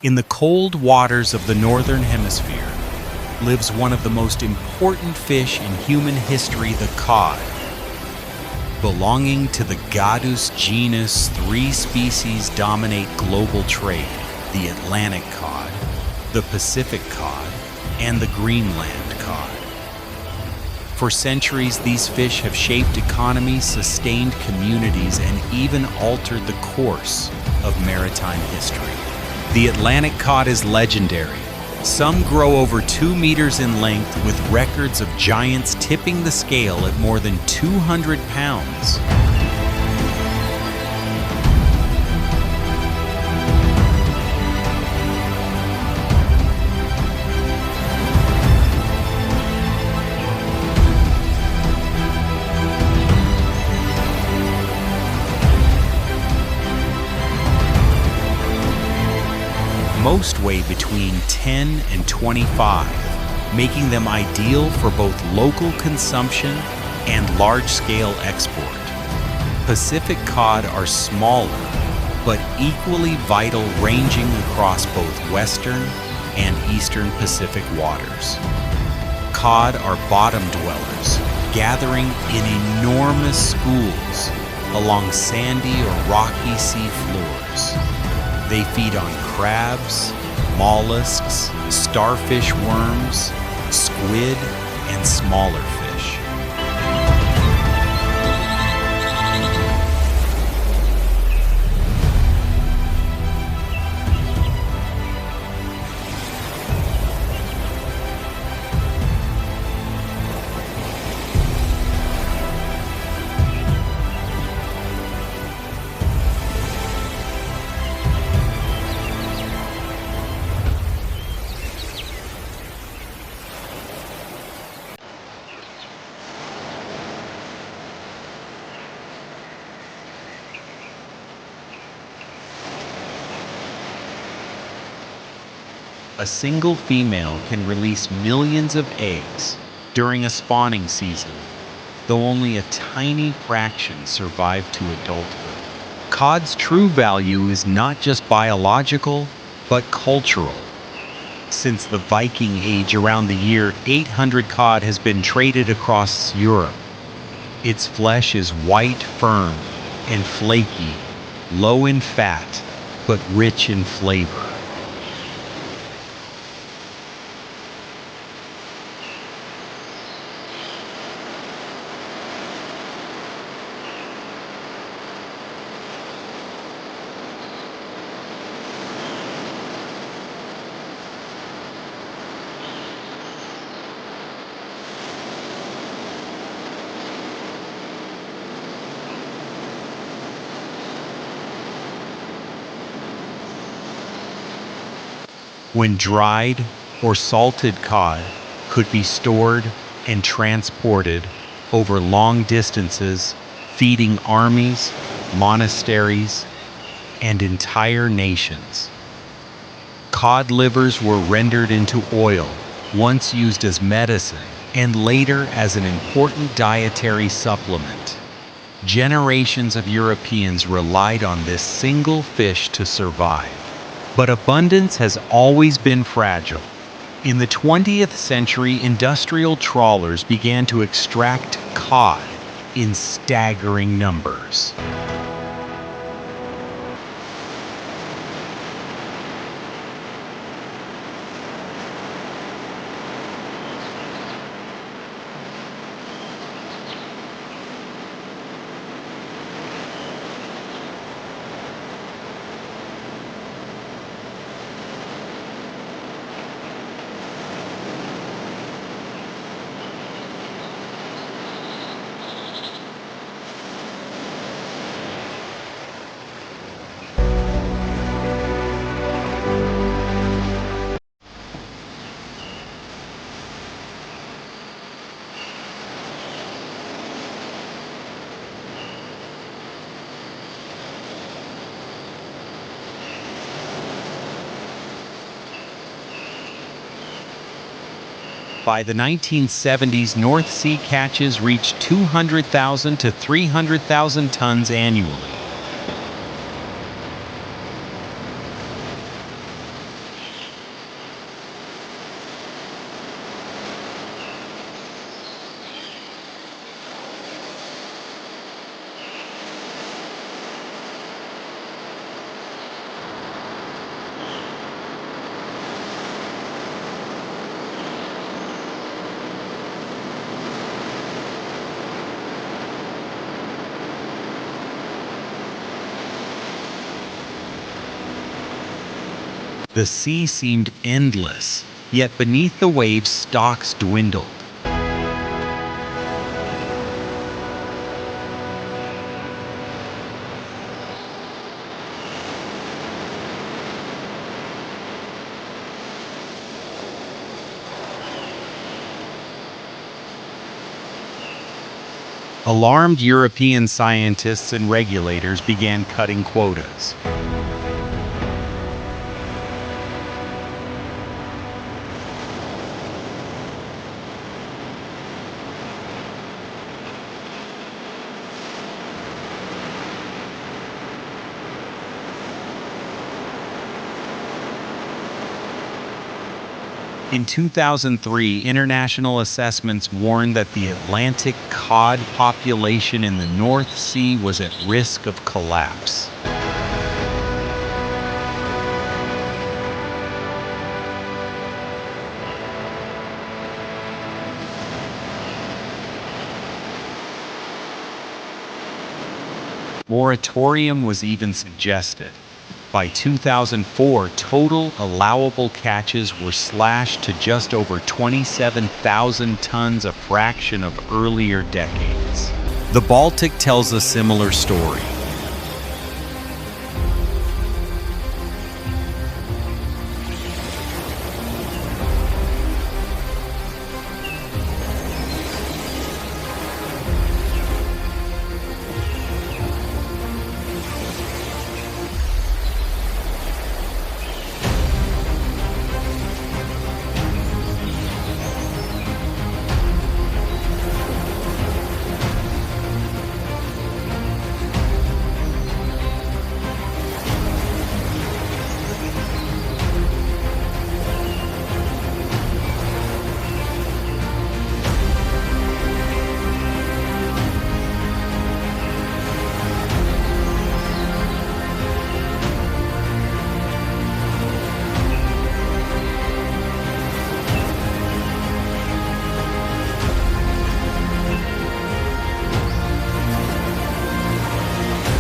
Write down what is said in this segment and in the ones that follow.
In the cold waters of the Northern Hemisphere lives one of the most important fish in human history, the cod. Belonging to the Gadus genus, 3 species dominate global trade: the Atlantic cod, the Pacific cod, and the Greenland cod. For centuries, these fish have shaped economies, sustained communities, and even altered the course of maritime history. The Atlantic cod is legendary. Some grow over 2 meters in length, with records of giants tipping the scale at more than 200 pounds. Most weigh between 10 and 25, making them ideal for both local consumption and large-scale export. Pacific cod are smaller, but equally vital, ranging across both western and eastern Pacific waters. Cod are bottom dwellers, gathering in enormous schools along sandy or rocky sea floors. They feed on crabs, mollusks, starfish worms, squid, and smaller fish. A single female can release millions of eggs during a spawning season, though only a tiny fraction survive to adulthood. Cod's true value is not just biological, but cultural. Since the Viking Age, around the year 800, cod has been traded across Europe. Its flesh is white, firm, and flaky, low in fat, but rich in flavor. When dried or salted cod could be stored and transported over long distances, feeding armies, monasteries, and entire nations. Cod livers were rendered into oil, once used as medicine, and later as an important dietary supplement. Generations of Europeans relied on this single fish to survive. But abundance has always been fragile. In the 20th century, industrial trawlers began to extract cod in staggering numbers. By the 1970s, North Sea catches reached 200,000 to 300,000 tons annually. The sea seemed endless, yet beneath the waves stocks dwindled. Alarmed European scientists and regulators began cutting quotas. In 2003, international assessments warned that the Atlantic cod population in the North Sea was at risk of collapse. Moratorium was even suggested. By 2004, total allowable catches were slashed to just over 27,000 tons, a fraction of earlier decades. The Baltic tells a similar story.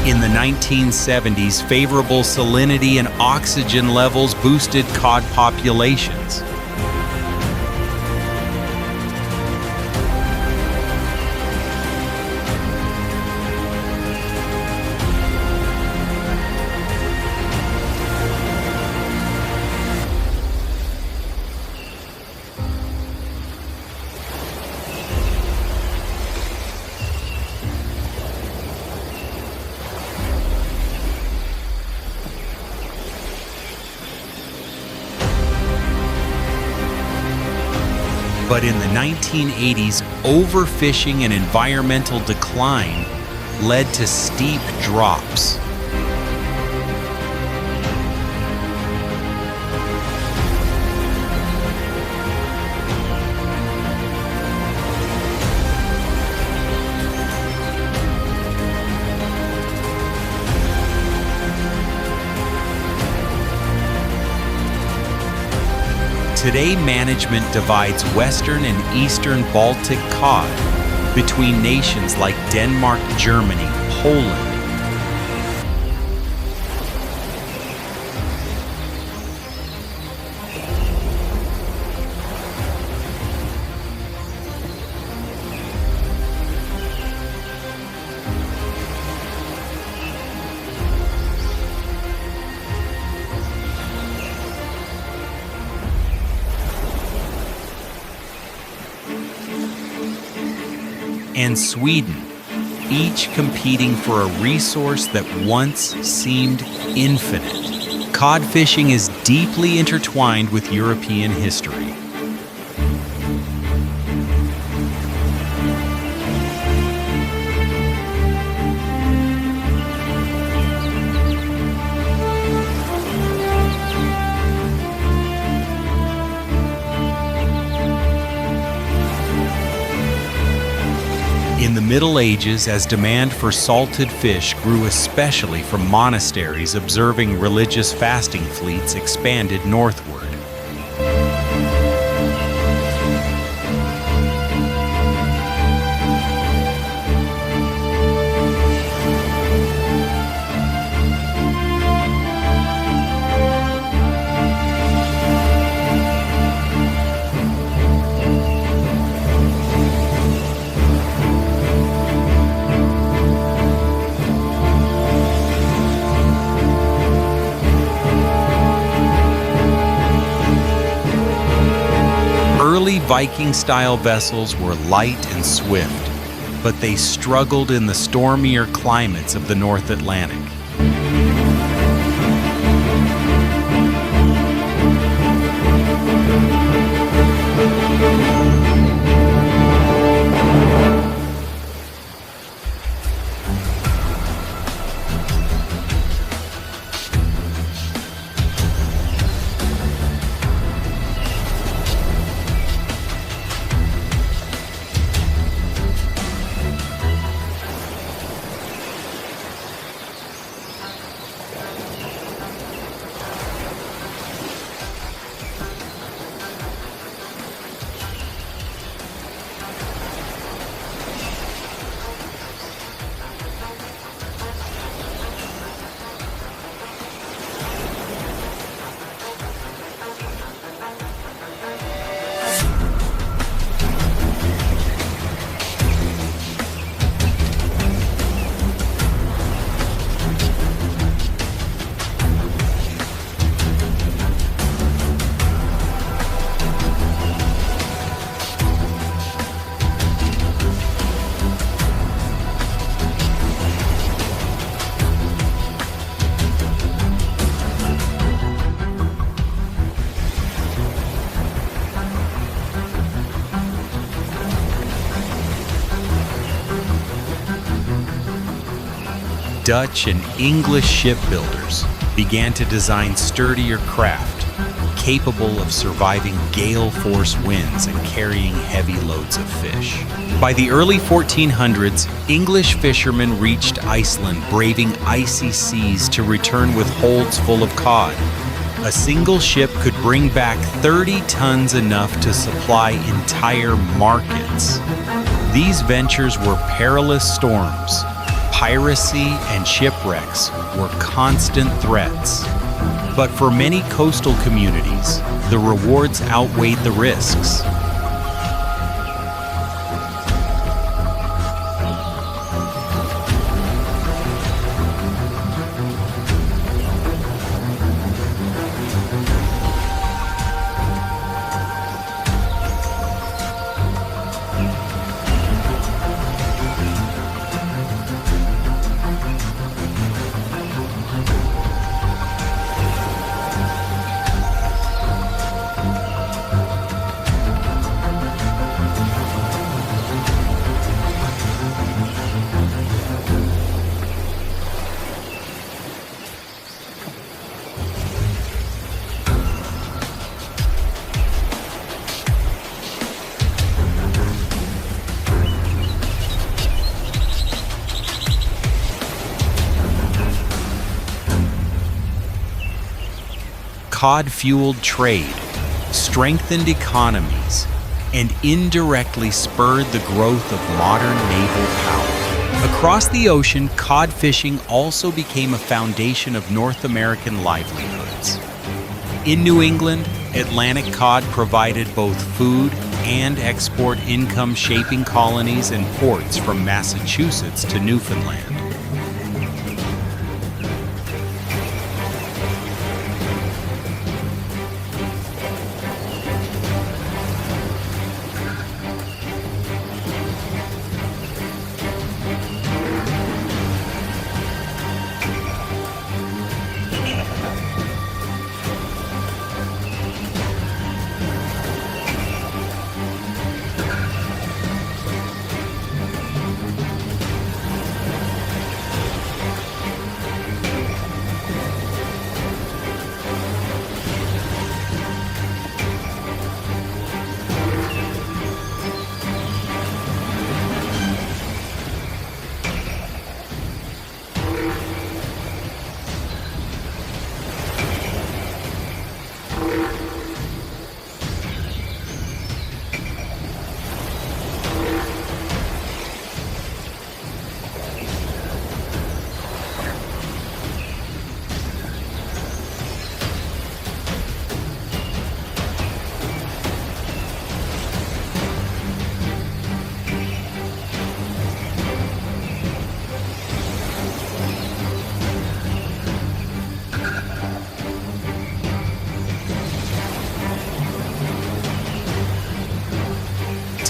In the 1970s, favorable salinity and oxygen levels boosted cod populations. But in the 1980s, overfishing and environmental decline led to steep drops. Today, management divides western and eastern Baltic cod between nations like Denmark, Germany, Poland. And Sweden, each competing for a resource that once seemed infinite. Cod fishing is deeply intertwined with European history. In the Middle Ages, as demand for salted fish grew especially from monasteries observing religious fasting fleets expanded northward. Viking-style vessels were light and swift, but they struggled in the stormier climates of the North Atlantic. Dutch and English shipbuilders began to design sturdier craft, capable of surviving gale-force winds and carrying heavy loads of fish. By the early 1400s, English fishermen reached Iceland braving icy seas to return with holds full of cod. A single ship could bring back 30 tons, enough to supply entire markets. These ventures were perilous storms. Piracy and shipwrecks were constant threats. But for many coastal communities, the rewards outweighed the risks. Cod-fueled trade, strengthened economies, and indirectly spurred the growth of modern naval power. Across the ocean, cod fishing also became a foundation of North American livelihoods. In New England, Atlantic cod provided both food and export income, shaping colonies and ports from Massachusetts to Newfoundland.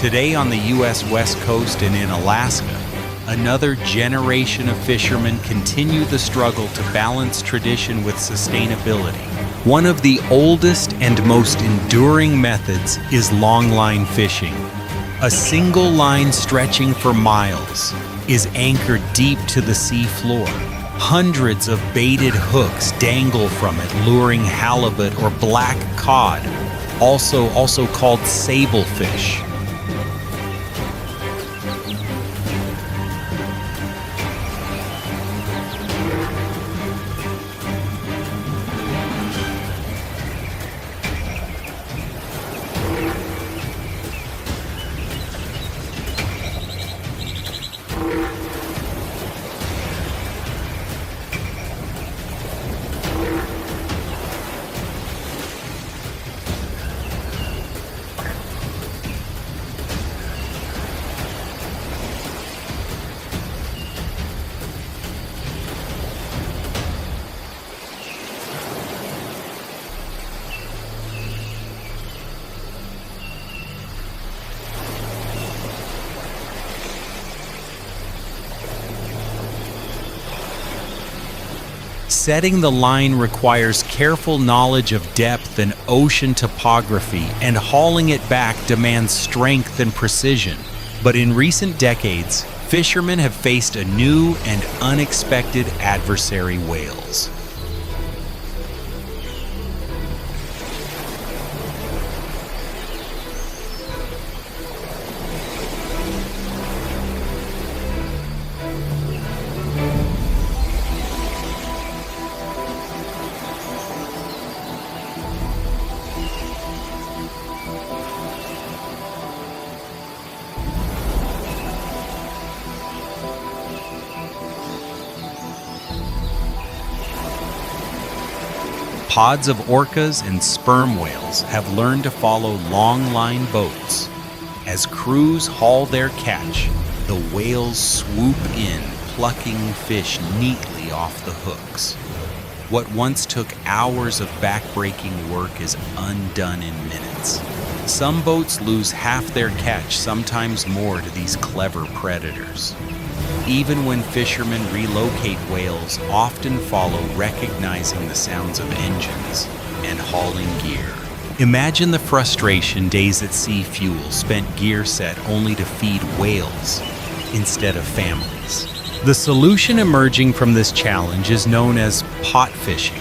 Today on the U.S. West Coast and in Alaska, another generation of fishermen continue the struggle to balance tradition with sustainability. One of the oldest and most enduring methods is longline fishing. A single line stretching for miles is anchored deep to the sea floor. Hundreds of baited hooks dangle from it, luring halibut or black cod, also called sablefish. Setting the line requires careful knowledge of depth and ocean topography, and hauling it back demands strength and precision. But in recent decades, fishermen have faced a new and unexpected adversary: whales. Pods of orcas and sperm whales have learned to follow long-line boats. As crews haul their catch, the whales swoop in, plucking fish neatly off the hooks. What once took hours of back-breaking work is undone in minutes. Some boats lose half their catch, sometimes more, to these clever predators. Even when fishermen relocate, whales often follow, recognizing the sounds of engines and hauling gear. Imagine the frustration: days at sea, fuel spent, gear set, only to feed whales instead of families. The solution emerging from this challenge is known as pot fishing.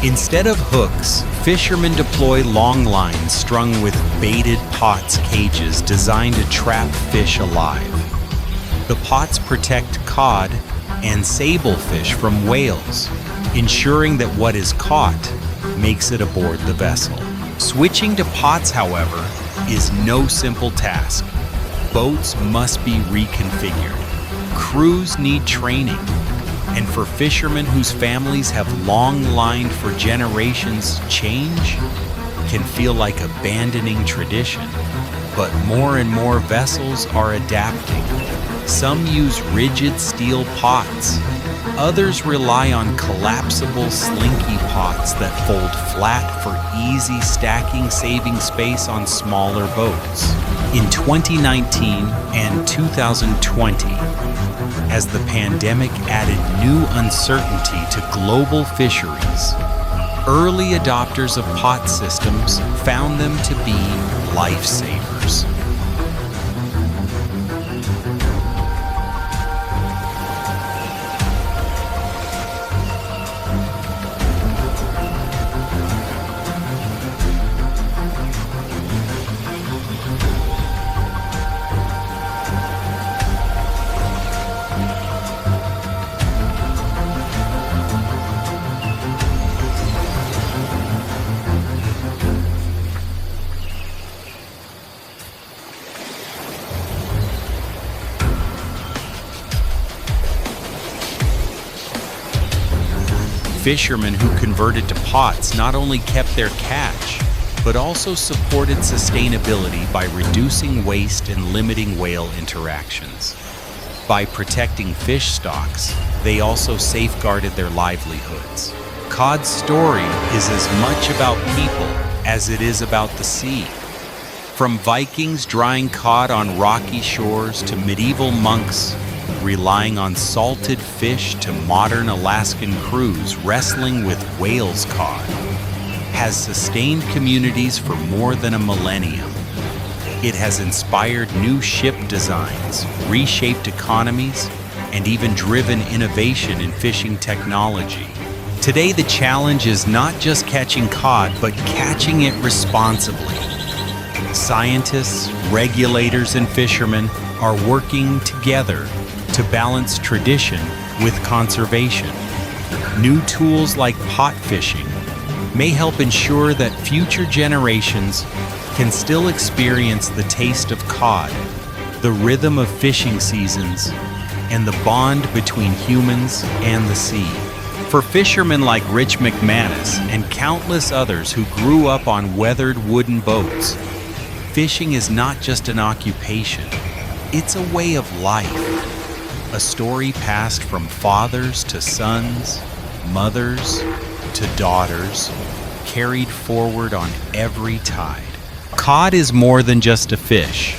Instead of hooks, fishermen deploy long lines strung with baited pots cages designed to trap fish alive. The pots protect cod and sablefish from whales, ensuring that what is caught makes it aboard the vessel. Switching to pots, however, is no simple task. Boats must be reconfigured. Crews need training. And for fishermen whose families have long-lined for generations, change can feel like abandoning tradition. But more and more vessels are adapting. Some use rigid steel pots. Others rely on collapsible slinky pots that fold flat for easy stacking, saving space on smaller boats. In 2019 and 2020, as the pandemic added new uncertainty to global fisheries, early adopters of pot systems found them to be lifesavers. Fishermen who converted to pots not only kept their catch, but also supported sustainability by reducing waste and limiting whale interactions. By protecting fish stocks, they also safeguarded their livelihoods. Cod's story is as much about people as it is about the sea. From Vikings drying cod on rocky shores to medieval monks relying on salted fish to modern Alaskan crews wrestling with whales cod, has sustained communities for more than a millennium. It has inspired new ship designs, reshaped economies, and even driven innovation in fishing technology. Today, the challenge is not just catching cod, but catching it responsibly. Scientists, regulators, and fishermen are working together to balance tradition with conservation. New tools like pot fishing may help ensure that future generations can still experience the taste of cod, the rhythm of fishing seasons, and the bond between humans and the sea. For fishermen like Rich McManus and countless others who grew up on weathered wooden boats, fishing is not just an occupation, it's a way of life. A story passed from fathers to sons, mothers to daughters, carried forward on every tide. Cod is more than just a fish.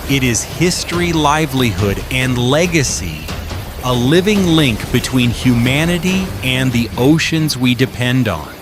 It is history, livelihood, and legacy, a living link between humanity and the oceans we depend on.